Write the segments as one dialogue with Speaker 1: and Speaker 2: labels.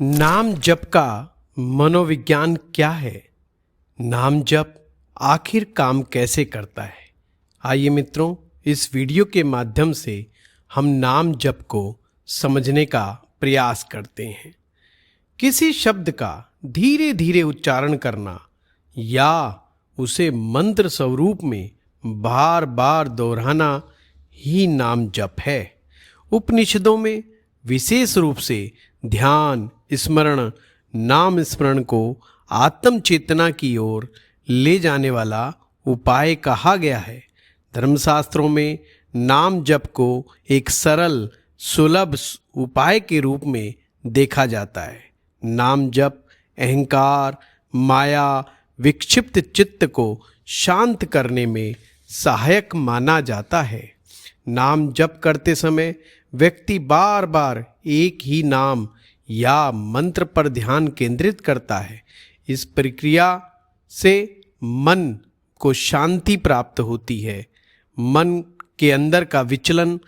Speaker 1: नाम जप का मनोविज्ञान क्या है? नाम जप आखिर काम कैसे करता है? आइए मित्रों, इस वीडियो के माध्यम से हम नाम जप को समझने का प्रयास करते हैं। किसी शब्द का धीरे धीरे उच्चारण करना या उसे मंत्र स्वरूप में बार बार दोहराना ही नाम जप है। उपनिषदों में विशेष रूप से ध्यान, स्मरण, नाम स्मरण को आत्म चेतना की ओर ले जाने वाला उपाय कहा गया है। धर्मशास्त्रों में नाम जप को एक सरल, सुलभ उपाय के रूप में देखा जाता है। नाम जप अहंकार, माया, विक्षिप्त चित्त को शांत करने में सहायक माना जाता है। नाम जप करते समय व्यक्ति बार बार एक ही नाम या मंत्र पर ध्यान केंद्रित करता है। इस प्रक्रिया से मन को शांति प्राप्त होती है, मन के अंदर का विचलन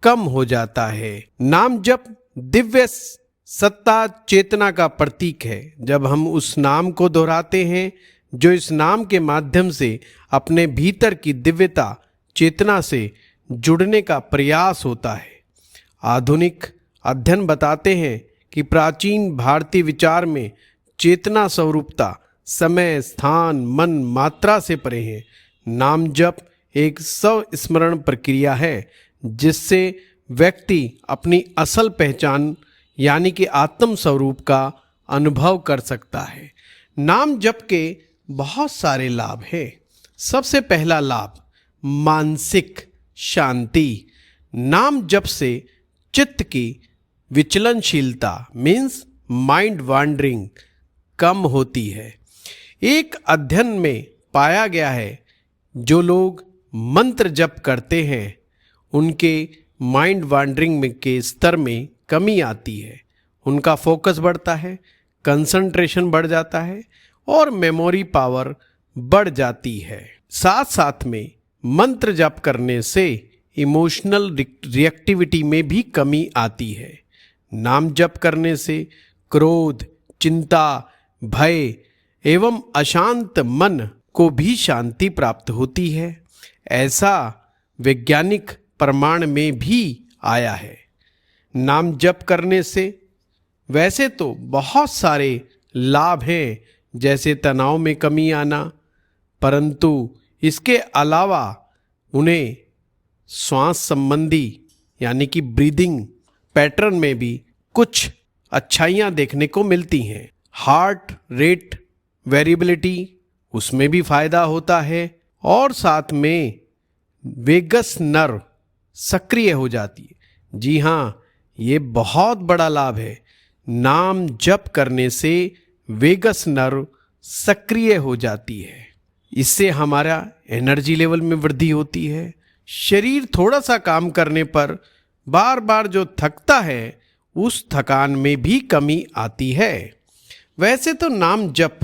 Speaker 1: कम हो जाता है। नाम जप दिव्य सत्ता चेतना का प्रतीक है। जब हम उस नाम को दोहराते हैं जो इस नाम के माध्यम से अपने भीतर की दिव्यता चेतना से जुड़ने का प्रयास होता है। आधुनिक अध्ययन बताते हैं कि प्राचीन भारतीय विचार में चेतना स्वरूपता समय, स्थान, मन, मात्रा से परे है। नाम जप एक स्वस्मरण प्रक्रिया है जिससे व्यक्ति अपनी असल पहचान यानी कि आत्म स्वरूप का अनुभव कर सकता है। नाम जप के बहुत सारे लाभ हैं। सबसे पहला लाभ मानसिक शांति। नाम जप से चित्त की विचलनशीलता मीन्स माइंड वॉन्डरिंग कम होती है। एक अध्ययन में पाया गया है जो लोग मंत्र जप करते हैं उनके माइंड वॉन्डरिंग के स्तर में कमी आती है, उनका फोकस बढ़ता है, कंसंट्रेशन बढ़ जाता है और मेमोरी पावर बढ़ जाती है। साथ साथ में मंत्र जप करने से इमोशनल रिएक्टिविटी में भी कमी आती है। नाम जप करने से क्रोध, चिंता, भय एवं अशांत मन को भी शांति प्राप्त होती है। ऐसा वैज्ञानिक प्रमाण में भी आया है। नाम जप करने से वैसे तो बहुत सारे लाभ हैं, जैसे तनाव में कमी आना, परंतु इसके अलावा उन्हें श्वास संबंधी यानी कि ब्रीदिंग पैटर्न में भी कुछ अच्छाइयाँ देखने को मिलती हैं। हार्ट रेट वेरिएबिलिटी उसमें भी फायदा होता है और साथ में वेगस नर्व सक्रिय हो जाती है। जी हाँ, ये बहुत बड़ा लाभ है। नाम जप करने से वेगस नर्व सक्रिय हो जाती है। इससे हमारा एनर्जी लेवल में वृद्धि होती है। शरीर थोड़ा सा काम करने पर बार बार जो थकता है उस थकान में भी कमी आती है। वैसे तो नाम जप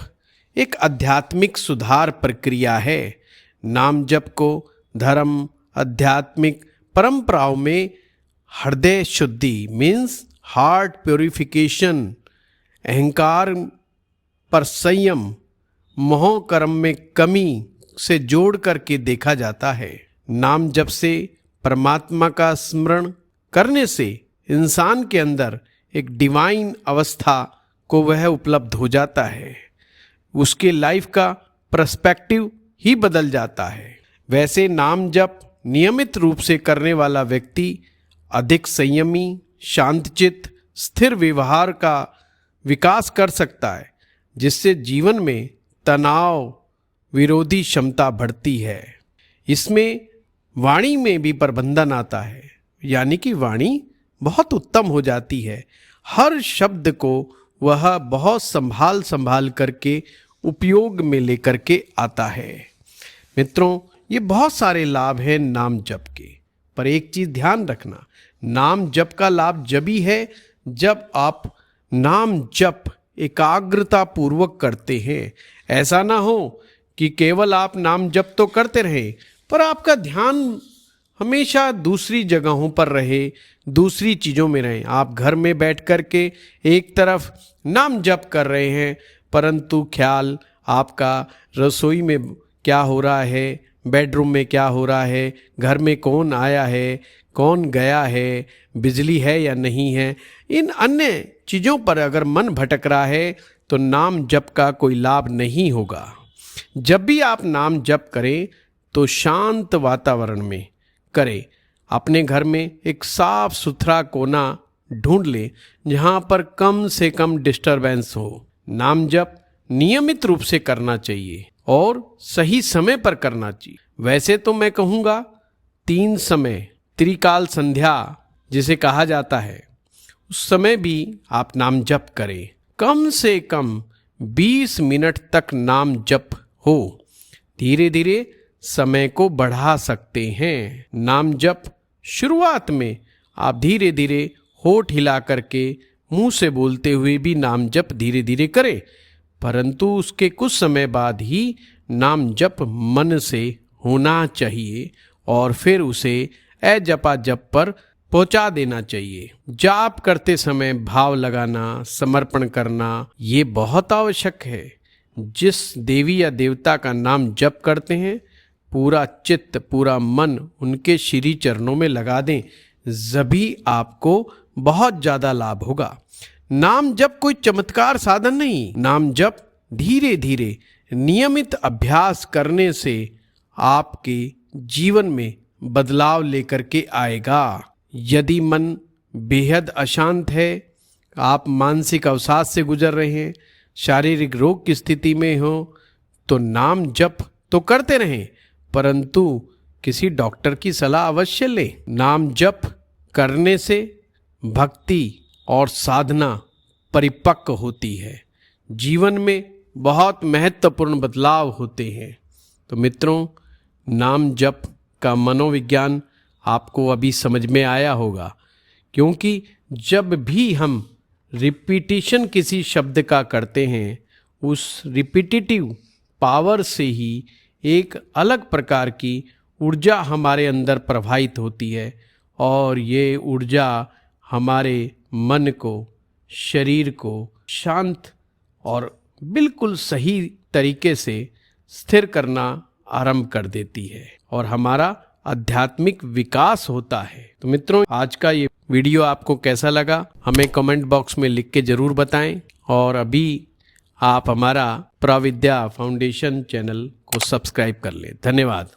Speaker 1: एक आध्यात्मिक सुधार प्रक्रिया है। नाम जप को धर्म, आध्यात्मिक परंपराओं में हृदय शुद्धि मीन्स हार्ट प्योरिफिकेशन, अहंकार पर संयम, मोह कर्म में कमी से जोड़ करके देखा जाता है। नाम जप से परमात्मा का स्मरण करने से इंसान के अंदर एक डिवाइन अवस्था को वह उपलब्ध हो जाता है। उसके लाइफ का पर्सपेक्टिव ही बदल जाता है। वैसे नाम जप नियमित रूप से करने वाला व्यक्ति अधिक संयमी, शांतचित्त, स्थिर व्यवहार का विकास कर सकता है, जिससे जीवन में तनाव विरोधी क्षमता बढ़ती है। इसमें वाणी में भी प्रबंधन आता है, यानी कि वाणी बहुत उत्तम हो जाती है। हर शब्द को वह बहुत संभाल करके उपयोग में लेकर के आता है। मित्रों, ये बहुत सारे लाभ हैं नाम जप के, पर एक चीज़ ध्यान रखना, नाम जप का लाभ जभी है जब आप नाम जप एकाग्रता पूर्वक करते हैं। ऐसा ना हो कि केवल आप नाम जप तो करते रहें पर आपका ध्यान हमेशा दूसरी जगहों पर रहे, दूसरी चीज़ों में रहें। आप घर में बैठ कर के एक तरफ नाम जप कर रहे हैं, परंतु ख्याल आपका रसोई में क्या हो रहा है, बेडरूम में क्या हो रहा है, घर में कौन आया है, कौन गया है, बिजली है या नहीं है, इन अन्य चीज़ों पर अगर मन भटक रहा है तो नाम जप का कोई लाभ नहीं होगा। जब भी आप नाम जप करें तो शांत वातावरण में करें। अपने घर में एक साफ सुथरा कोना ढूंढ लें जहाँ पर कम से कम डिस्टरबेंस हो। नाम जप नियमित रूप से करना चाहिए और सही समय पर करना चाहिए। वैसे तो मैं कहूँगा 3 समय, त्रिकाल संध्या जिसे कहा जाता है, उस समय भी आप नाम जप करें। कम से कम 20 मिनट तक नाम जप हो। धीरे धीरे समय को बढ़ा सकते हैं। नाम जप शुरुआत में आप धीरे धीरे होठ हिला करके मुंह से बोलते हुए भी नाम जप धीरे धीरे करें, परंतु उसके कुछ समय बाद ही नाम जप मन से होना चाहिए और फिर उसे अजपा जप पर पहुंचा देना चाहिए। जाप करते समय भाव लगाना, समर्पण करना, ये बहुत आवश्यक है। जिस देवी या देवता का नाम जप करते हैं, पूरा चित्त, पूरा मन उनके श्री चरणों में लगा दें, जभी आपको बहुत ज़्यादा लाभ होगा। नाम जप कोई चमत्कार साधन नहीं। नाम जप धीरे धीरे नियमित अभ्यास करने से आपके जीवन में बदलाव लेकर के आएगा। यदि मन बेहद अशांत है, आप मानसिक अवसाद से गुजर रहे हैं, शारीरिक रोग की स्थिति में हो, तो नाम जप तो करते रहें, परंतु किसी डॉक्टर की सलाह अवश्य लें। नाम जप करने से भक्ति और साधना परिपक्व होती है, जीवन में बहुत महत्वपूर्ण बदलाव होते हैं। तो मित्रों, नाम जप का मनोविज्ञान आपको अभी समझ में आया होगा, क्योंकि जब भी हम रिपीटिशन किसी शब्द का करते हैं, उस रिपीटिटिव पावर से ही एक अलग प्रकार की ऊर्जा हमारे अंदर प्रवाहित होती है और ये ऊर्जा हमारे मन को, शरीर को शांत और बिल्कुल सही तरीके से स्थिर करना आरंभ कर देती है और हमारा आध्यात्मिक विकास होता है। तो मित्रों, आज का ये वीडियो आपको कैसा लगा हमें कमेंट बॉक्स में लिख के ज़रूर बताएं और अभी आप हमारा प्रविद्या फाउंडेशन चैनल को सब्सक्राइब कर लें। धन्यवाद।